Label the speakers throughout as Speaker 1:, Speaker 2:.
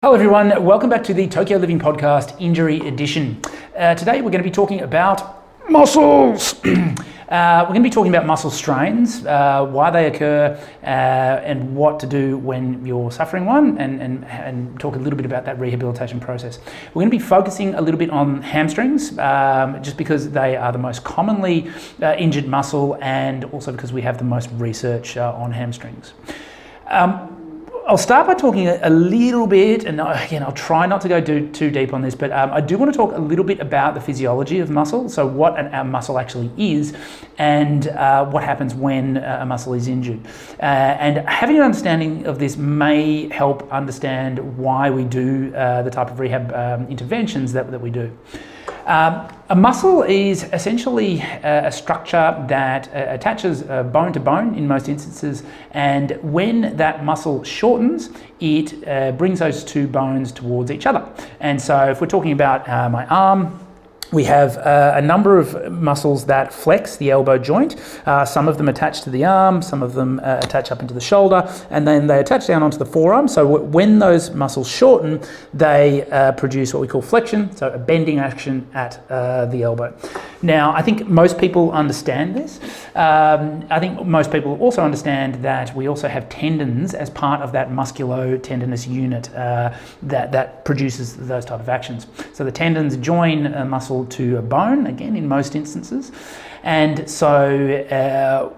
Speaker 1: Hello everyone, welcome back to the Tokyo Living Podcast Injury Edition. Today we're going to be talking about muscles. We're going to be talking about muscle strains, why they occur, and what to do when you're suffering one, and talk a little bit about that rehabilitation process. We're going to be focusing a little bit on hamstrings, just because they are the most commonly injured muscle, and also because we have the most research on hamstrings. I'll start by talking a little bit, and again, I'll try not to go too deep on this, but I do want to talk a little bit about the physiology of muscle, so what a muscle actually is, and what happens when a muscle is injured. And having an understanding of this may help understand why we do the type of rehab interventions that we do. A muscle is essentially a structure that attaches bone to bone in most instances, and when that muscle shortens, it brings those two bones towards each other. And so if we're talking about my arm, we have a number of muscles that flex the elbow joint. Some of them attach to the arm, some of them attach up into the shoulder, and then they attach down onto the forearm. So when those muscles shorten, they produce what we call flexion, so a bending action at the elbow. Now, I think most people understand this. I think most people also understand that we also have tendons as part of that musculo-tendinous unit that produces those type of actions. So the tendons join a muscle to a bone, again, in most instances. And so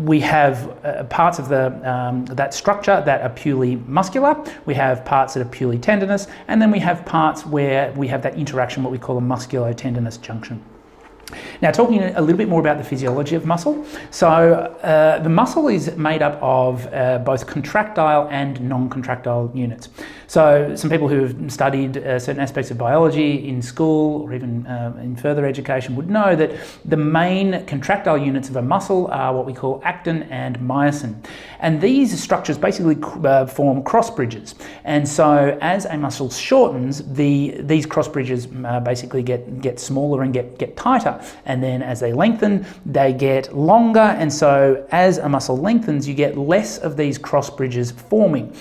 Speaker 1: we have parts of that structure that are purely muscular, we have parts that are purely tendinous, and then we have parts where we have that interaction, what we call a musculo-tendinous junction. Now, talking a little bit more about the physiology of muscle. So the muscle is made up of both contractile and non-contractile units. So some people who have studied certain aspects of biology in school or even in further education would know that the main contractile units of a muscle are what we call actin and myosin. And these structures basically form cross bridges. And so as a muscle shortens, these cross bridges basically get smaller and get tighter. And then as they lengthen, they get longer. And so as a muscle lengthens, you get less of these cross bridges forming.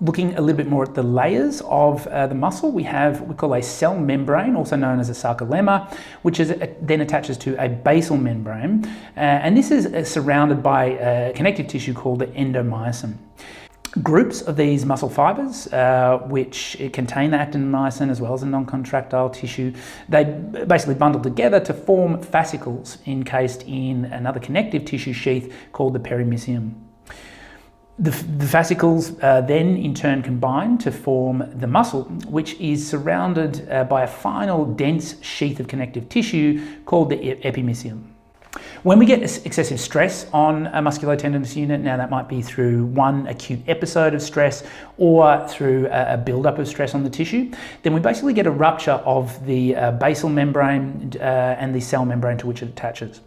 Speaker 1: Looking a little bit more at the layers of the muscle, we have what we call a cell membrane, also known as a sarcolemma, which then attaches to a basal membrane. And this is surrounded by connective tissue called the endomyosin. Groups of these muscle fibers, which contain the actin and myosin as well as the non-contractile tissue, they basically bundle together to form fascicles encased in another connective tissue sheath called the perimysium. The fascicles then in turn combine to form the muscle, which is surrounded by a final dense sheath of connective tissue called the epimysium. When we get excessive stress on a musculotendinous unit, now that might be through one acute episode of stress or through a buildup of stress on the tissue, then we basically get a rupture of the basal membrane and the cell membrane to which it attaches.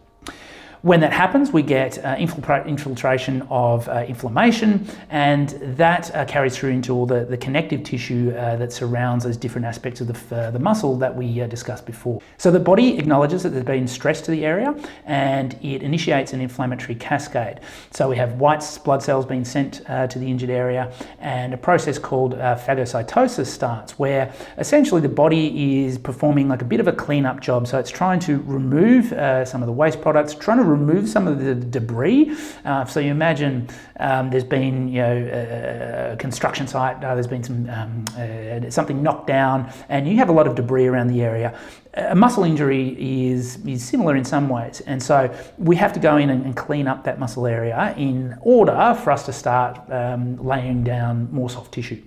Speaker 1: When that happens, we get infiltration of inflammation, and that carries through into all the connective tissue that surrounds those different aspects of the muscle that we discussed before. So the body acknowledges that there's been stress to the area, and it initiates an inflammatory cascade. So we have white blood cells being sent to the injured area, and a process called phagocytosis starts, where essentially the body is performing like a bit of a cleanup job. So it's trying to remove some of the waste products, trying to remove some of the debris. So you imagine there's been a construction site, there's been something knocked down, and you have a lot of debris around the area. A muscle injury is similar in some ways, and so we have to go in and clean up that muscle area in order for us to start laying down more soft tissue.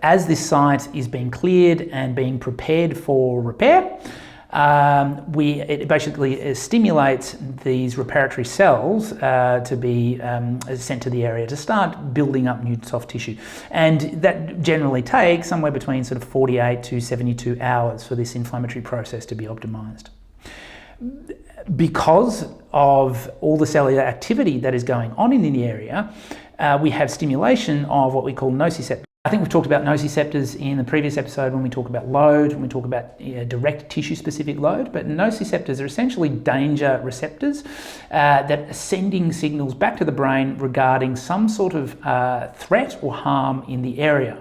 Speaker 1: As this site is being cleared and being prepared for repair, it basically stimulates these reparatory cells to be sent to the area to start building up new soft tissue. And that generally takes somewhere between sort of 48 to 72 hours for this inflammatory process to be optimized. Because of all the cellular activity that is going on in the area, we have stimulation of what we call nociceptors. I think we've talked about nociceptors in the previous episode when we talk about load, when we talk about direct tissue-specific load, but nociceptors are essentially danger receptors that are sending signals back to the brain regarding some sort of threat or harm in the area.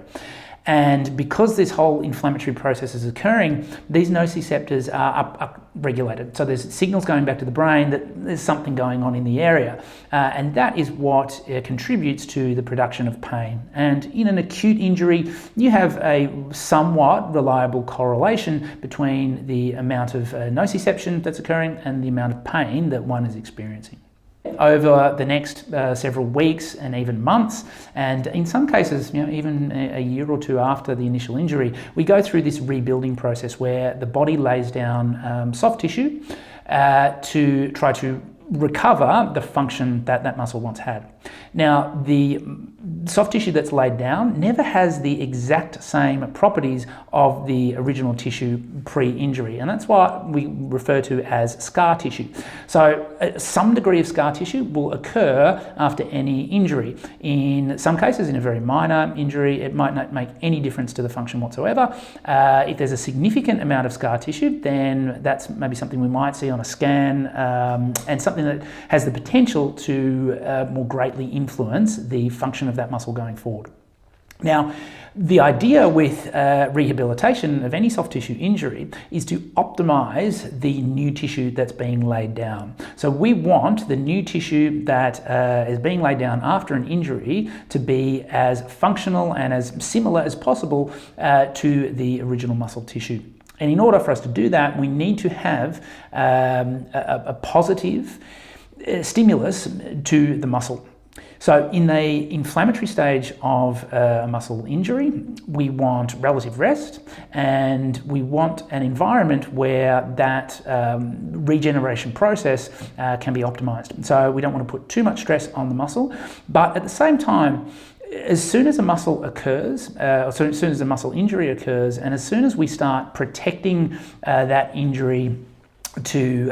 Speaker 1: And because this whole inflammatory process is occurring, these nociceptors are upregulated. So there's signals going back to the brain that there's something going on in the area. And that is what contributes to the production of pain. And in an acute injury, you have a somewhat reliable correlation between the amount of nociception that's occurring and the amount of pain that one is experiencing. Over the next several weeks and even months, and in some cases, even a year or two after the initial injury, we go through this rebuilding process where the body lays down soft tissue to try to recover the function that that muscle once had. Now, the soft tissue that's laid down never has the exact same properties of the original tissue pre-injury, and that's what we refer to as scar tissue. So some degree of scar tissue will occur after any injury. In some cases, in a very minor injury, it might not make any difference to the function whatsoever. If there's a significant amount of scar tissue, then that's maybe something we might see on a scan, and something that has the potential to more greatly influence the function of that muscle going forward. Now, the idea with rehabilitation of any soft tissue injury is to optimize the new tissue that's being laid down. So we want the new tissue that is being laid down after an injury to be as functional and as similar as possible to the original muscle tissue. And in order for us to do that, we need to have a positive stimulus to the muscle. So in the inflammatory stage of a muscle injury, we want relative rest, and we want an environment where that regeneration process can be optimized. So we don't want to put too much stress on the muscle, but at the same time, as soon as a muscle occurs, or so as soon as a muscle injury occurs, and as soon as we start protecting that injury to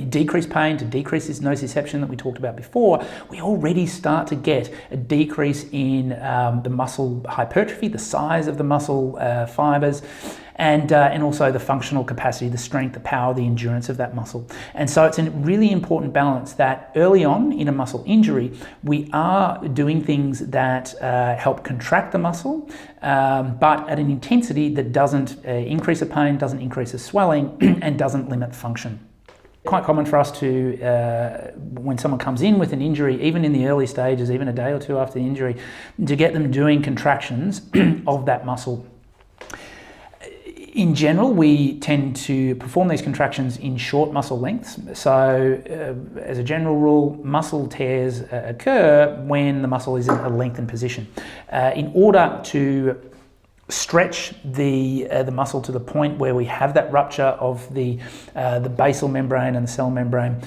Speaker 1: decrease pain, to decrease this nociception that we talked about before, we already start to get a decrease in the muscle hypertrophy, the size of the muscle fibers, and also the functional capacity, the strength, the power, the endurance of that muscle. And so it's a really important balance that early on in a muscle injury, we are doing things that help contract the muscle, but at an intensity that doesn't increase the pain, doesn't increase the swelling, and doesn't limit function. Quite common for us to, when someone comes in with an injury, even in the early stages, even a day or two after the injury, to get them doing contractions of that muscle. In general, we tend to perform these contractions in short muscle lengths. So as a general rule, muscle tears occur when the muscle is in a lengthened position. In order to stretch the muscle to the point where we have that rupture of the basal membrane and the cell membrane,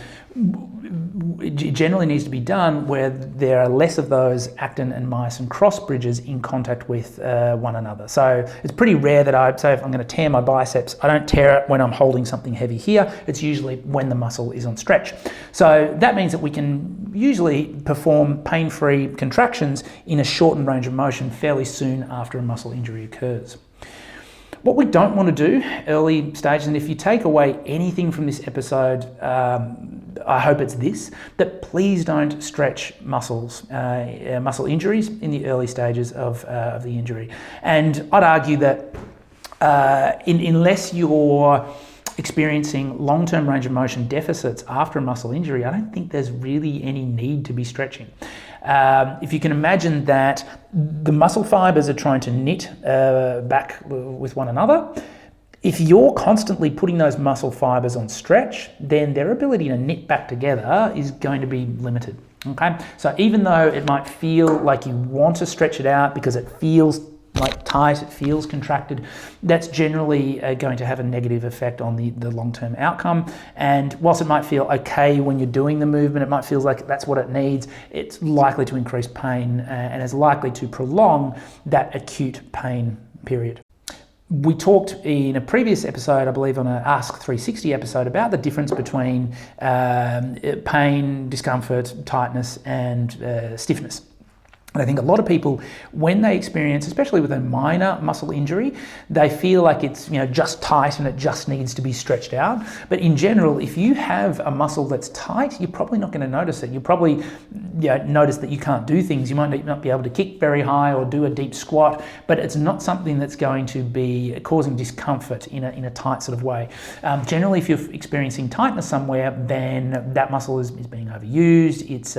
Speaker 1: it generally needs to be done where there are less of those actin and myosin cross bridges in contact with one another. So it's pretty rare that I say if I'm going to tear my biceps, I don't tear it when I'm holding something heavy here. It's usually when the muscle is on stretch. So that means that we can usually perform pain-free contractions in a shortened range of motion fairly soon after a muscle injury occurs. What we don't want to do early stages, and if you take away anything from this episode, I hope it's this, that please don't stretch muscles, muscle injuries in the early stages of the injury. And I'd argue that unless you're experiencing long-term range of motion deficits after a muscle injury, I don't think there's really any need to be stretching. If you can imagine that the muscle fibers are trying to knit back with one another, if you're constantly putting those muscle fibers on stretch, then their ability to knit back together is going to be limited. Okay, so even though it might feel like you want to stretch it out because it feels like tight, it feels contracted, that's generally going to have a negative effect on the long-term outcome. And whilst it might feel okay when you're doing the movement, it might feel like that's what it needs, it's likely to increase pain and is likely to prolong that acute pain period. We talked in a previous episode, I believe on an Ask 360 episode, about the difference between pain, discomfort, tightness, and stiffness. And I think a lot of people, when they experience, especially with a minor muscle injury, they feel like it's just tight and it just needs to be stretched out. But in general, if you have a muscle that's tight, you're probably not going to notice it. You'll probably notice that you can't do things. You might not be able to kick very high or do a deep squat, but it's not something that's going to be causing discomfort in a tight sort of way. Generally, if you're experiencing tightness somewhere, then that muscle is being overused. It's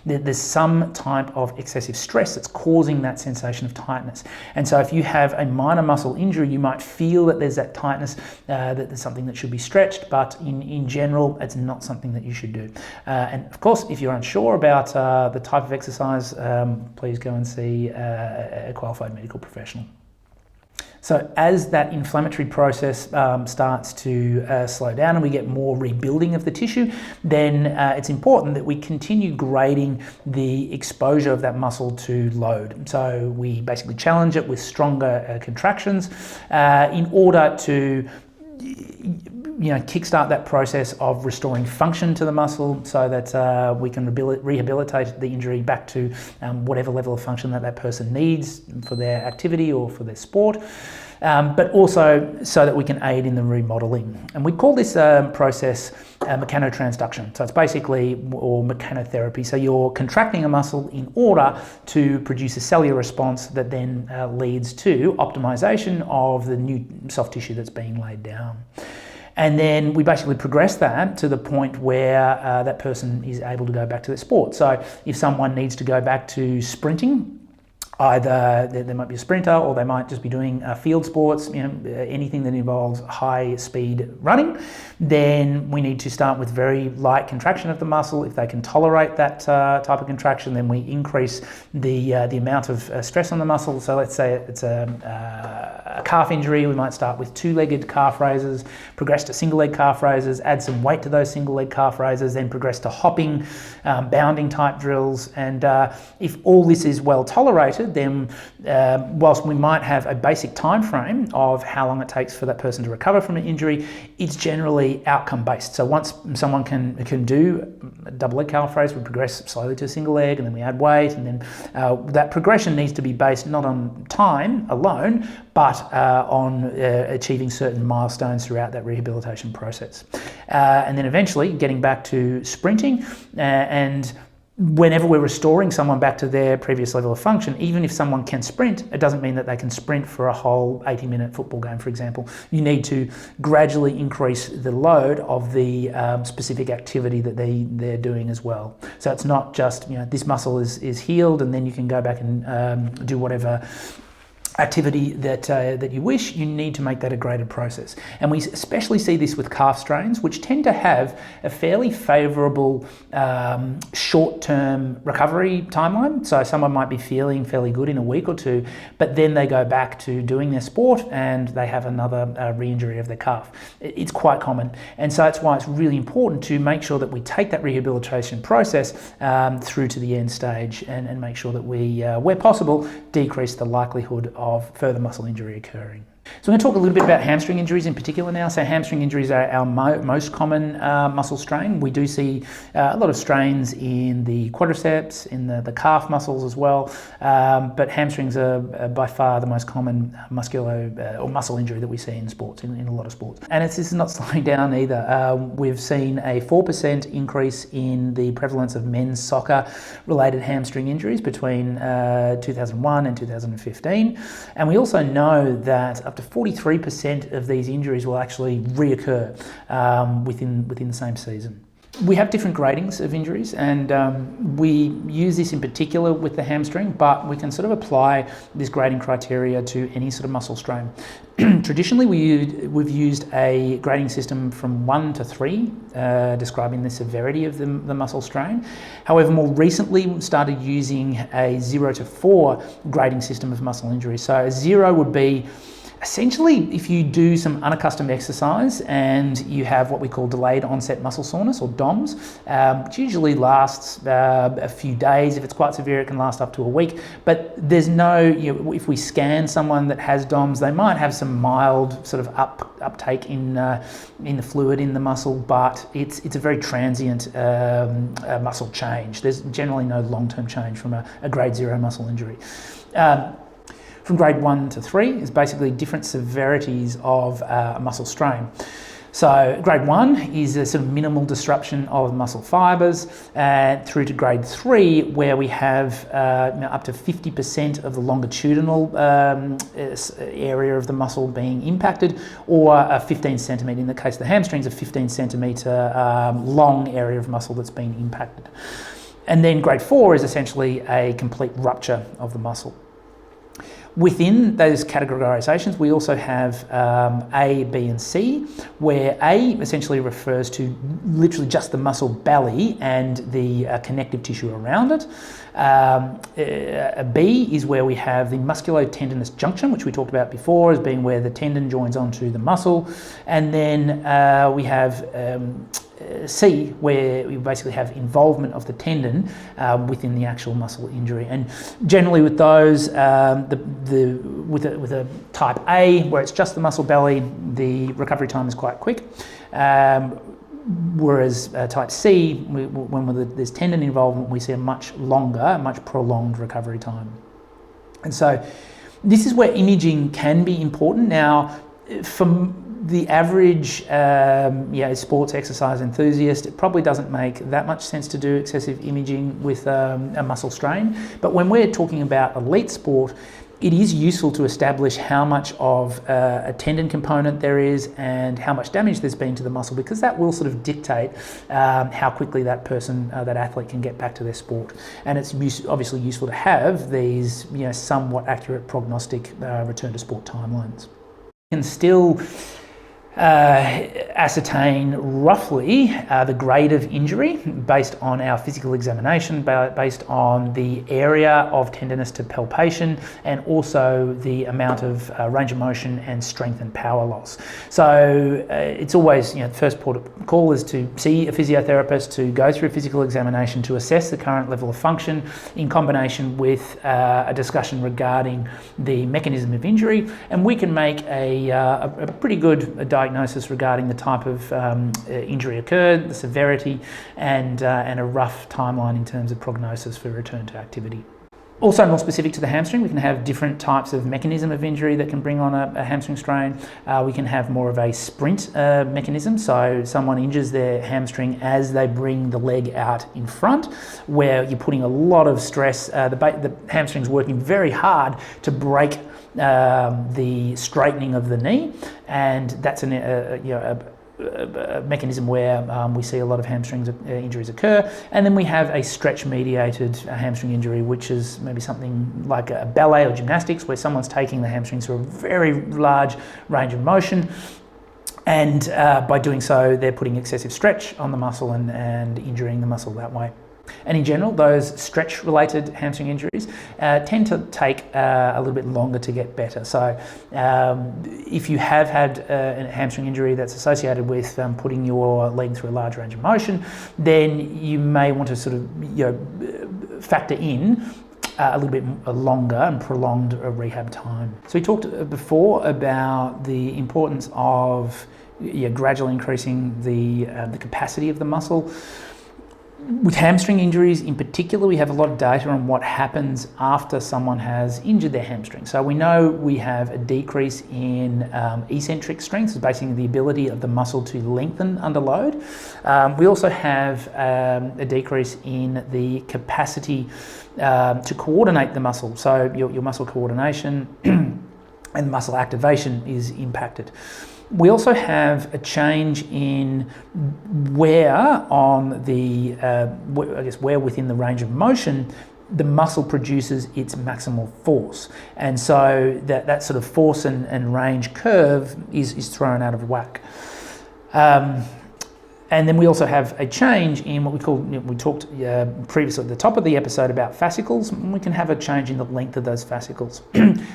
Speaker 1: there's some type of excessive stress that's causing that sensation of tightness. And so if you have a minor muscle injury, you might feel that there's that tightness, that there's something that should be stretched, but in general, it's not something that you should do. And of course, if you're unsure about the type of exercise, please go and see a qualified medical professional. So as that inflammatory process starts to slow down and we get more rebuilding of the tissue, then it's important that we continue grading the exposure of that muscle to load. So we basically challenge it with stronger contractions in order to kickstart that process of restoring function to the muscle so that we can rehabilitate the injury back to whatever level of function that person needs for their activity or for their sport. But also so that we can aid in the remodeling. And we call this process mechanotransduction. So it's basically, or mechanotherapy. So you're contracting a muscle in order to produce a cellular response that then leads to optimization of the new soft tissue that's being laid down. And then we basically progress that to the point where that person is able to go back to their sport. So if someone needs to go back to sprinting, either they might be a sprinter or they might just be doing field sports, anything that involves high speed running, then we need to start with very light contraction of the muscle. If they can tolerate that type of contraction, then we increase the amount of stress on the muscle. So let's say it's a calf injury, we might start with two-legged calf raises, progress to single-leg calf raises, add some weight to those single-leg calf raises, then progress to hopping, bounding type drills. And if all this is well tolerated, then whilst we might have a basic time frame of how long it takes for that person to recover from an injury, it's generally outcome based. So once someone can do a double leg calf raise, we progress slowly to a single leg, and then we add weight, and then that progression needs to be based not on time alone, but on achieving certain milestones throughout that rehabilitation process. And then eventually getting back to sprinting, and whenever we're restoring someone back to their previous level of function, even if someone can sprint, it doesn't mean that they can sprint for a whole 80-minute football game, for example. You need to gradually increase the load of the specific activity that they're doing as well. So it's not just, this muscle is healed and then you can go back and do whatever activity that you wish. You need to make that a graded process. And we especially see this with calf strains, which tend to have a fairly favourable short-term recovery timeline. So someone might be feeling fairly good in a week or two, but then they go back to doing their sport and they have another re-injury of their calf. It's quite common. And so that's why it's really important to make sure that we take that rehabilitation process through to the end stage and make sure that we, where possible, decrease the likelihood of further muscle injury occurring. So we're going to talk a little bit about hamstring injuries in particular now. So hamstring injuries are our most common muscle strain. We do see a lot of strains in the quadriceps, in the calf muscles as well, but hamstrings are by far the most common or muscle injury that we see in sports, in a lot of sports. And this is not slowing down either. We've seen a 4% increase in the prevalence of men's soccer-related hamstring injuries between 2001 and 2015. And we also know that up to 43% of these injuries will actually reoccur within the same season. We have different gradings of injuries, and we use this in particular with the hamstring, but we can sort of apply this grading criteria to any sort of muscle strain. Traditionally, we've used a grading system from 1 to 3, describing the severity of the muscle strain. However, more recently, we started using a 0 to 4 grading system of muscle injury. So a 0 would be Essentially, if you do some unaccustomed exercise and you have what we call delayed onset muscle soreness, or DOMS, which usually lasts a few days. If it's quite severe, it can last up to a week. But there's no, if we scan someone that has DOMS, they might have some mild sort of uptake in the fluid in the muscle, but it's a very transient muscle change. There's generally no long-term change from a grade 0 muscle injury. From grade 1 to 3 is basically different severities of a muscle strain. So grade 1 is a sort of minimal disruption of muscle fibres, through to grade 3, where we have up to 50% of the longitudinal area of the muscle being impacted, or a 15 centimetre, in the case of the hamstrings, a 15 centimetre long area of muscle that's been impacted. And then grade 4 is essentially a complete rupture of the muscle. Within those categorisations, we also have A, B and C, where A essentially refers to literally just the muscle belly and the connective tissue around it. B is where we have the musculotendinous junction, which we talked about before as being where the tendon joins onto the muscle. And then we have C, where we basically have involvement of the tendon within the actual muscle injury. And generally with those, with a type A, where it's just the muscle belly, the recovery time is quite quick. Whereas type C, when there's tendon involvement, we see a much longer, much prolonged recovery time. And so this is where imaging can be important. Now, for the average sports exercise enthusiast, it probably doesn't make that much sense to do excessive imaging with a muscle strain. But when we're talking about elite sport, it is useful to establish how much of a tendon component there is and how much damage there's been to the muscle, because that will sort of dictate how quickly that person, that athlete, can get back to their sport. And it's obviously useful to have these somewhat accurate prognostic return to sport timelines. You can still ascertain roughly the grade of injury based on our physical examination, based on the area of tenderness to palpation, and also the amount of range of motion and strength and power loss. So it's always, the first port of call is to see a physiotherapist, to go through a physical examination to assess the current level of function in combination with a discussion regarding the mechanism of injury, and we can make a pretty good diagnosis regarding the type of injury occurred, the severity, and a rough timeline in terms of prognosis for return to activity. Also, more specific to the hamstring, we can have different types of mechanism of injury that can bring on a hamstring strain. We can have more of a sprint mechanism, so someone injures their hamstring as they bring the leg out in front, where you're putting a lot of stress. The hamstring's working very hard to break the straightening of the knee, and that's a mechanism where we see a lot of hamstring injuries occur. And then we have a stretch-mediated hamstring injury, which is maybe something like a ballet or gymnastics, where someone's taking the hamstrings through a very large range of motion, and by doing so, they're putting excessive stretch on the muscle and injuring the muscle that way. And in general, those stretch-related hamstring injuries tend to take a little bit longer to get better. So if you have had a hamstring injury that's associated with putting your leg through a large range of motion, then you may want to sort of factor in a little bit longer and prolonged rehab time. So we talked before about the importance of gradually increasing the capacity of the muscle. With hamstring injuries in particular, we have a lot of data on what happens after someone has injured their hamstring. So we know we have a decrease in eccentric strength, so basically the ability of the muscle to lengthen under load. We also have a decrease in the capacity to coordinate the muscle. So your muscle coordination and muscle activation is impacted. We also have a change in where on the, where within the range of motion the muscle produces its maximal force. And so that sort of force and range curve is thrown out of whack. And then we also have a change in what we call, we talked previously at the top of the episode about fascicles, and we can have a change in the length of those fascicles.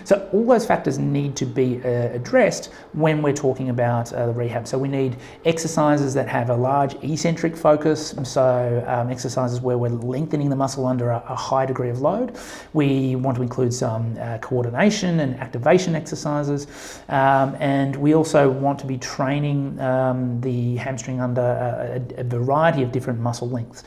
Speaker 1: So all those factors need to be addressed when we're talking about the rehab. So we need exercises that have a large eccentric focus, so exercises where we're lengthening the muscle under a high degree of load. We want to include some coordination and activation exercises, and we also want to be training the hamstring under a variety of different muscle lengths.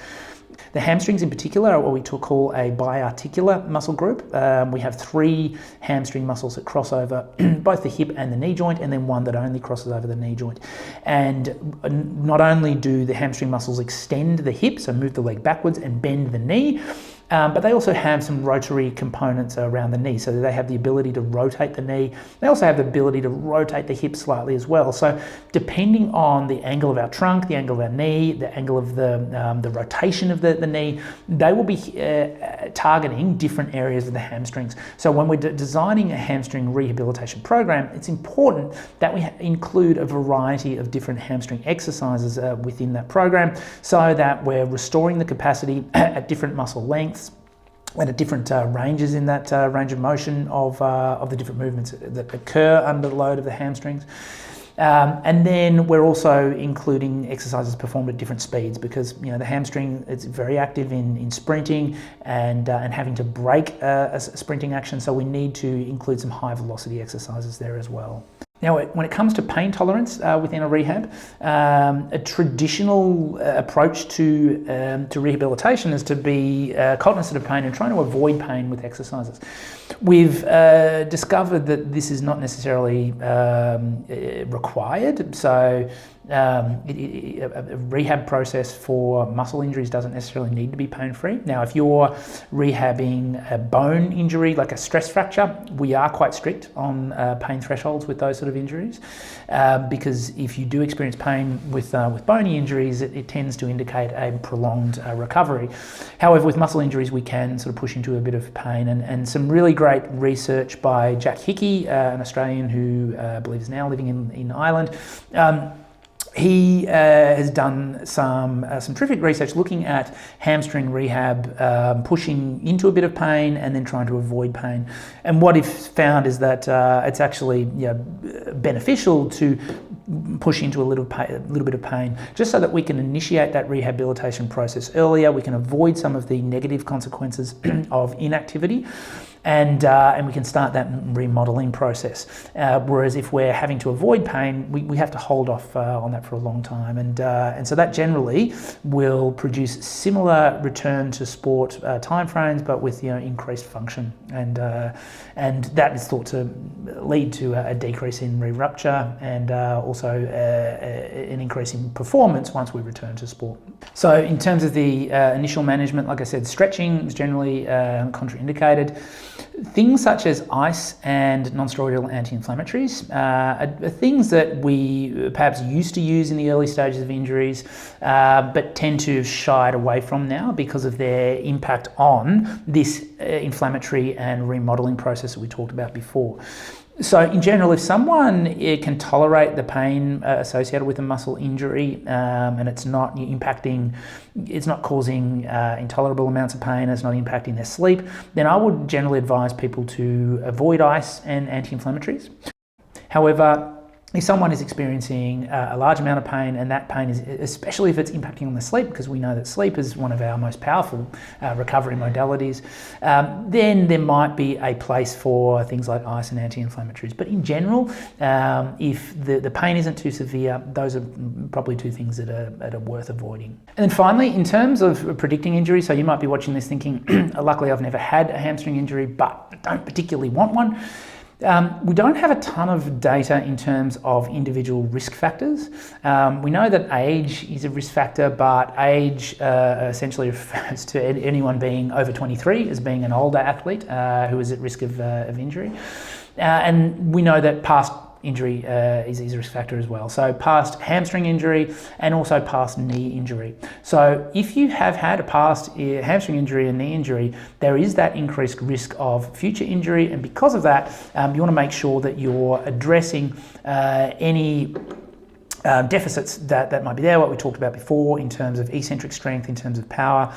Speaker 1: The hamstrings in particular are what we call a biarticular muscle group. We have 3 hamstring muscles that cross over both the hip and the knee joint, and then one that only crosses over the knee joint. And not only do the hamstring muscles extend the hip, so move the leg backwards and bend the knee, but they also have some rotary components around the knee, so they have the ability to rotate the knee. They also have the ability to rotate the hip slightly as well. So depending on the angle of our trunk, the angle of our knee, the angle of the rotation of the knee, they will be targeting different areas of the hamstrings. So when we're designing a hamstring rehabilitation program, it's important that we include a variety of different hamstring exercises within that program, so that we're restoring the capacity at different muscle lengths and at different ranges in that range of motion of the different movements that occur under the load of the hamstrings. And then we're also including exercises performed at different speeds, because the hamstring is very active in sprinting and having to break a sprinting action, so we need to include some high velocity exercises there as well. Now, when it comes to pain tolerance within a rehab, a traditional approach to rehabilitation is to be cognizant of pain and trying to avoid pain with exercises. We've discovered that this is not necessarily required. So a rehab process for muscle injuries doesn't necessarily need to be pain-free. Now, if you're rehabbing a bone injury, like a stress fracture, we are quite strict on pain thresholds with those sort of injuries, because if you do experience pain with bony injuries, it tends to indicate a prolonged recovery. However, with muscle injuries, we can sort of push into a bit of pain, and some really great research by Jack Hickey, an Australian who I believe is now living in Ireland. He has done some terrific research looking at hamstring rehab, pushing into a bit of pain and then trying to avoid pain. And what he found is that it's actually beneficial to push into a little bit of pain, just so that we can initiate that rehabilitation process earlier. We can avoid some of the negative consequences of inactivity. And we can start that remodeling process. Whereas if we're having to avoid pain, we have to hold off on that for a long time. And so that generally will produce similar return to sport timeframes, but with increased function. And that is thought to lead to a decrease in re-rupture and also an increase in performance once we return to sport. So in terms of the initial management, like I said, stretching is generally contraindicated. Things such as ice and non-steroidal anti-inflammatories are things that we perhaps used to use in the early stages of injuries, but tend to have shied away from now because of their impact on this inflammatory and remodeling process that we talked about before. So in general, if someone can tolerate the pain associated with a muscle injury, and it's not causing intolerable amounts of pain, it's not impacting their sleep, then I would generally advise people to avoid ice and anti-inflammatories. However, if someone is experiencing a large amount of pain, and that pain is, especially if it's impacting on their sleep, because we know that sleep is one of our most powerful recovery modalities, then there might be a place for things like ice and anti-inflammatories. But in general, if the pain isn't too severe, those are probably two things that are worth avoiding. And then finally, in terms of predicting injury, so you might be watching this thinking, luckily I've never had a hamstring injury, but I don't particularly want one. We don't have a ton of data in terms of individual risk factors. We know that age is a risk factor, but age essentially refers to anyone being over 23 as being an older athlete who is at risk of injury. And we know that past injury is a risk factor as well. So past hamstring injury and also past knee injury. So if you have had a past hamstring injury and knee injury, there is that increased risk of future injury. And because of that, you want to make sure that you're addressing any deficits that might be there, what we talked about before in terms of eccentric strength, in terms of power,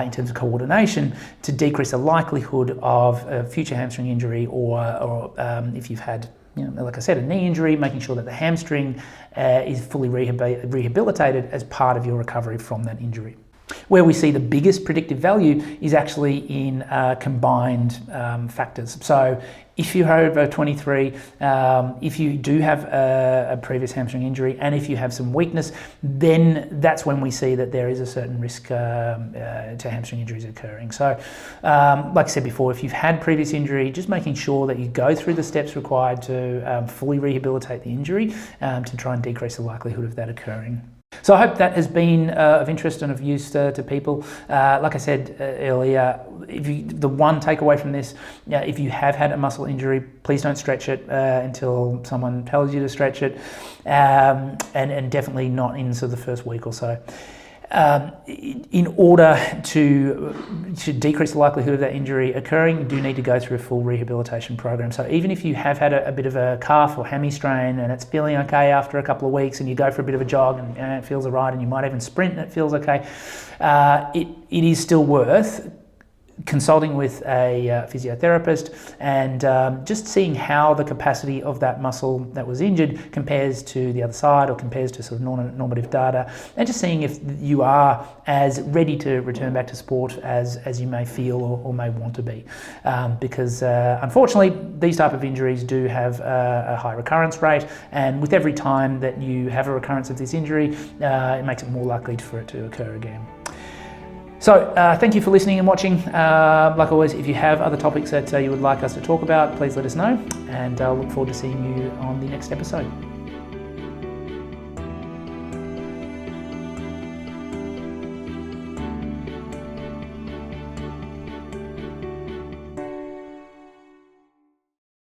Speaker 1: in terms of coordination, to decrease the likelihood of future hamstring injury, or if you've had, like I said, a knee injury, making sure that the hamstring is fully rehabilitated as part of your recovery from that injury. Where we see the biggest predictive value is actually in combined factors. So if you're over 23, if you do have a previous hamstring injury, and if you have some weakness, then that's when we see that there is a certain risk to hamstring injuries occurring. So like I said before, if you've had previous injury, just making sure that you go through the steps required to fully rehabilitate the injury to try and decrease the likelihood of that occurring. So I hope that has been of interest and of use to people. Like I said earlier, the one takeaway from this, if you have had a muscle injury, please don't stretch it until someone tells you to stretch it, and definitely not in sort of the first week or so. In order to decrease the likelihood of that injury occurring, you do need to go through a full rehabilitation program. So even if you have had a bit of a calf or hammy strain and it's feeling okay after a couple of weeks, and you go for a bit of a jog and it feels all right, and you might even sprint and it feels okay, it is still worth consulting with a physiotherapist and just seeing how the capacity of that muscle that was injured compares to the other side, or compares to sort of normative data, and just seeing if you are as ready to return back to sport as you may feel or may want to be. Because unfortunately, these type of injuries do have a high recurrence rate, and with every time that you have a recurrence of this injury, it makes it more likely for it to occur again. So thank you for listening and watching. Like always, if you have other topics that you would like us to talk about, please let us know, and I'll look forward to seeing you on the next episode.